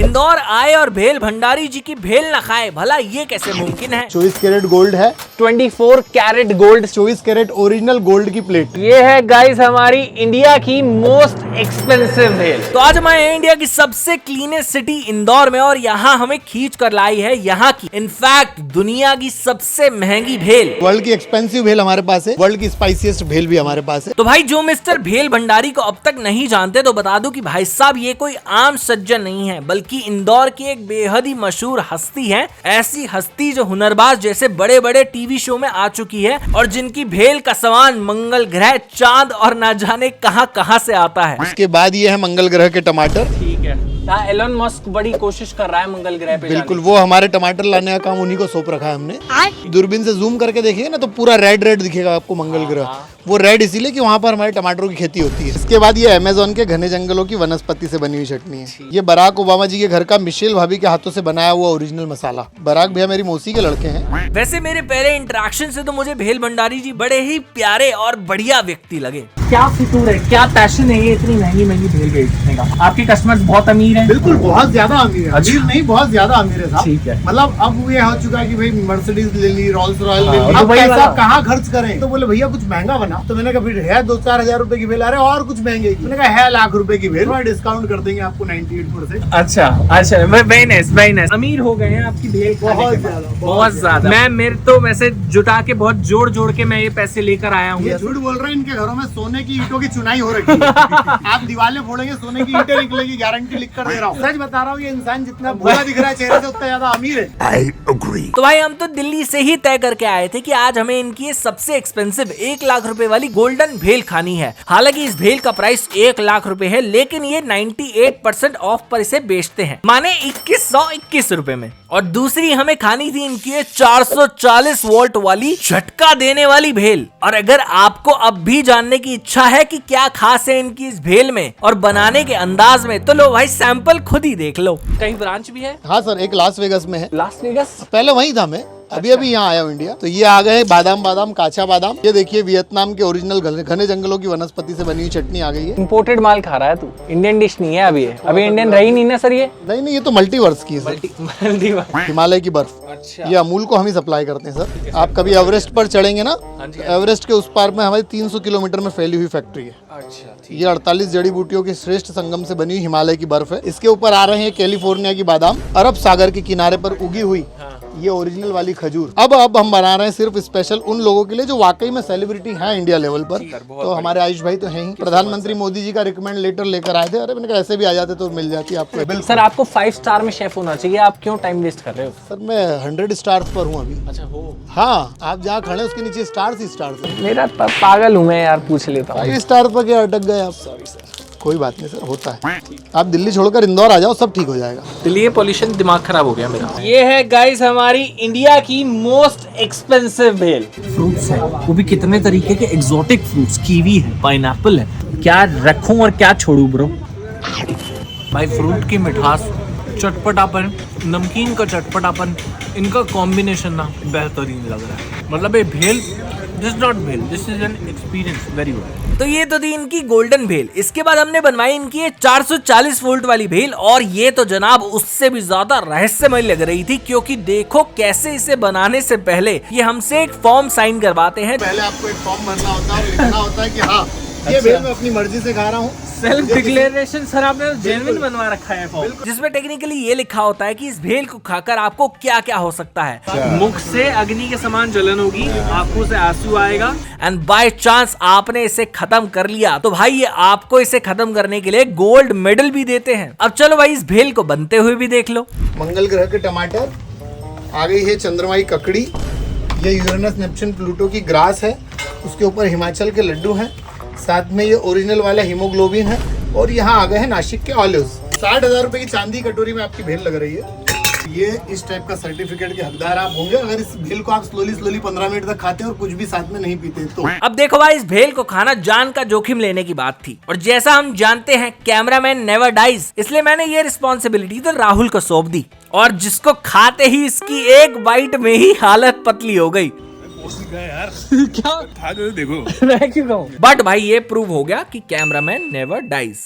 इंदौर आए और भेल भंडारी जी की भेल न खाए, भला ये कैसे मुमकिन है? 24 कैरेट गोल्ड है, 24 carat gold, 24 carat original gold की प्लेट। ये है गाइस हमारी इंडिया की मोस्ट एक्सपेंसिव भेल। तो आज मैं इंडिया की सबसे क्लीनेस्ट सिटी इंदौर में, और यहाँ हमें खींच कर लाई है यहाँ की इनफैक्ट दुनिया की सबसे महंगी भेल। वर्ल्ड की एक्सपेंसिव भेल हमारे पास है, वर्ल्ड की स्पाइसीएस्ट भेल भी हमारे पास है। तो भाई जो मिस्टर भेल भंडारी को अब तक नहीं जानते तो बता दूं कि भाई साहब ये कोई आम सज्जन नहीं है, बल्कि इंदौर की एक बेहद ही मशहूर हस्ती है। ऐसी हस्ती जो हुनरबाज जैसे बड़े बड़े टीवी शो में आ चुकी है और जिनकी भेल का सामान मंगल ग्रह, चांद और ना जाने कहां से आता है। उसके बाद ये है मंगल ग्रह के टमाटर। ठीक है, एलन मस्क बड़ी कोशिश कर रहा है मंगल ग्रह पे बिल्कुल, वो हमारे टमाटर लाने का काम उन्हीं को सौंप रखा है हमने। दूरबीन से जूम करके देखिए ना तो पूरा रेड रेड दिखेगा आपको मंगल ग्रह। वो रेड इसीलिए कि वहाँ पर हमारे टमाटरों की खेती होती है। इसके बाद ये अमेज़न के घने जंगलों की वनस्पति से बनी हुई चटनी है। ये बराक ओबामा जी के घर का मिशेल भाभी के हाथों से बनाया हुआ ओरिजिनल मसाला। बराक भैया मेरी मौसी के लड़के हैं। वैसे मेरे पहले इंटरेक्शन से तो मुझे भेल भंडारी जी बड़े ही प्यारे और बढ़िया व्यक्ति लगे। क्या फितूर है, क्या पैशन है ये इतनी महंगी महंगी भेल बेचने का? आपके कस्टमर्स बहुत अमीर हैं? बिल्कुल, बहुत ज्यादा अमीर है। अमीर नहीं, बहुत ज्यादा अमीर है साहब। ठीक है। मतलब अब ये हो चुका है कि भाई मर्सिडीज ले ली, रोल्स रॉयल ले ली, तो अब वही पैसा वाला। कहाँ खर्च करें? तो बोले भैया कुछ महंगा बना। तो मैंने कहा फिर है 2-4 हजार रुपए की भेल आ रहे और कुछ महंगे। मैंने कहा है लाख रुपए की भेल, डिस्काउंट कर देंगे आपको 98%। अच्छा अच्छा, वेरी नाइस। अमीर हो गए हैं आपकी भेल बहुत खाने के बाद। ज्यादा, बहुत ज्यादा। मैं मेरे तो वैसे जुटा के बहुत जोड़ के मैं ये पैसे लेकर आया हूँ। ये झूठ बोल रहे हैं, इनके घरों में सोने की ईंटों की चुनाई हो रखी है। आप दीवारें फोड़ेंगे सोने की ईंटें निकलेगी, गारंटी लिख कर दे रहा हूँ। सच बता रहा हूँ, ये इंसान जितना बुरा दिख रहा है चेहरे से उतना ज्यादा अमीर है। तो भाई हम तो दिल्ली से ही तय करके आए थे कि आज हमें इनकी ये सबसे एक्सपेंसिव 1 लाख रुपए वाली गोल्डन भेल खानी है। हालांकि इस भेल का प्राइस 1 लाख रुपए है, लेकिन ये 98% ऑफ पर इसे बेचते हैं, माने 2121 रुपए में। और दूसरी हमें खानी थी इनकी ये 440 वोल्ट वाली झटका देने वाली भेल। और अगर आपको अब भी जानने की इच्छा है कि क्या खास है इनकी इस भेल में और बनाने के अंदाज में, तो लो भाई सैंपल खुद ही देख लो। कहीं ब्रांच भी है? हाँ सर, एक लास वेगस में है। Las Vegas? पहले वहीं था मैं, अभी यहाँ आया हूँ इंडिया। तो ये आ गए बादाम काचा बादाम। ये देखिए वियतनाम के ओरिजिनल घने जंगलों की वनस्पति से बनी हुई चटनी आ गई है। इंपोर्टेड माल खा रहा है तू, इंडियन डिश नहीं है अभी। अभी इंडियन रही नहीं ना सर ये? नहीं, ये तो मल्टीवर्स की है, हिमालय की बर्फ। अच्छा। ये अमूल को हम ही सप्लाई करते हैं सर। आप कभी एवरेस्ट पर चढ़ेंगे ना, एवरेस्ट के उस पार में हमारी 300 किलोमीटर में फैली हुई फैक्ट्री है। अच्छा। ये 48 जड़ी बूटियों के श्रेष्ठ संगम से बनी हुई हिमालय की बर्फ है। इसके ऊपर आ रहे हैं कैलिफोर्निया की बादाम, अरब सागर के किनारे पर उगी हुई ये ओरिजिनल वाली खजूर। अब हम बना रहे हैं सिर्फ स्पेशल उन लोगों के लिए जो वाकई में सेलिब्रिटी हैं इंडिया लेवल पर। तो हमारे आयुष भाई तो हैं ही। प्रधानमंत्री मोदी जी का रिकमेंड लेटर लेकर आए थे। अरे मैंने कहा ऐसे भी आ जाते तो मिल जाती आपको। सर आपको 5 स्टार में शेफ होना चाहिए, आप क्यों टाइम वेस्ट कर रहे हो? सर मैं 100 स्टार्स पर हूँ अभी। अच्छा हो। हाँ, आप जहाँ खड़े उसके नीचे स्टार्स ही स्टार्स हैं। मेरा पागल हूँ मैं यार, पूछ लेता हूँ। 5 स्टार पर क्या अटक गए आप? Sorry sir. कोई बात नहीं सर, होता है। आप दिल्ली छोड़कर इंदौर आ जाओ, सब ठीक हो जाएगा। दिल्ली पॉल्यूशन दिमाग खराब हो गया मेरा। ये है गाइस हमारी इंडिया की मोस्ट एक्सपेंसिव भेल। फ्रूट्स है, वो भी कितने तरीके के एग्जॉटिक फ्रूट्स, कीवी है, पाइनएप्पल है। क्या रखूं और क्या छोड़ूं ब्रो? भाई फ्रूट की मिठास, चटपटापन, नमकीन का चटपटापन, इनका कॉम्बिनेशन ना बेहतरीन लग रहा है। मतलब ये भेल, दिस नॉट भेल, this is an experience very well. तो ये तो थी इनकी गोल्डन भेल। इसके बाद हमने बनवाई इनकी ये 440 वोल्ट वाली भेल, और ये तो जनाब उससे भी ज्यादा रहस्यमय लग रही थी, क्योंकि देखो कैसे इसे बनाने से पहले ये हमसे एक फॉर्म साइन करवाते हैं। पहले आपको एक फॉर्म भरना होता है और लिखना होता है कि हाँ ये भेल मैं अपनी मर्जी से खा रहा हूँ। सेल्फ डिक्लेरेशन सर आपने जेन्युइन बनवा रखा है फॉर्म, जिसमें टेक्निकली ये लिखा होता है कि इस भेल को खाकर आपको क्या क्या हो सकता है। मुख से अग्नि के समान जलन होगी, आंखों से आंसू आएगा, एंड बाय चांस आपने इसे खत्म कर लिया तो भाई ये आपको इसे खत्म करने के लिए गोल्ड मेडल भी देते हैं। अब चलो भाई इस भेल को बनते हुए भी देख लो। मंगल ग्रह के टमाटर, आ गई है चंद्रमा की ककड़ी, ये यूरेनस नेपच्यून प्लूटो की ग्रास है, उसके ऊपर हिमाचल के लड्डू हैं, साथ में ये ओरिजिनल वाला हीमोग्लोबिन है, और यहाँ आ गए हैं नासिक के ऑलिव्स। 60,000 रुपए की चांदी कटोरी में आपकी भेल लग रही है। ये इस टाइप का सर्टिफिकेट के हकदार आप होंगे अगर इस भेल को आप स्लोली 15 मिनट तक खाते हैं और कुछ भी साथ में नहीं पीते तो। अब देखो भाई इस भेल को खाना जान का जोखिम लेने की बात थी, और जैसा हम जानते हैं कैमरामैन नेवर डाइज, इसलिए मैंने ये रिस्पॉन्सिबिलिटी तो राहुल को सौंप दी, और जिसको खाते ही इसकी एक बाइट में ही हालत पतली हो गई। यार क्या खा दो देखो। मैं क्यों कहूँ? बट भाई ये प्रूव हो गया कि कैमरामैन नेवर डाइज।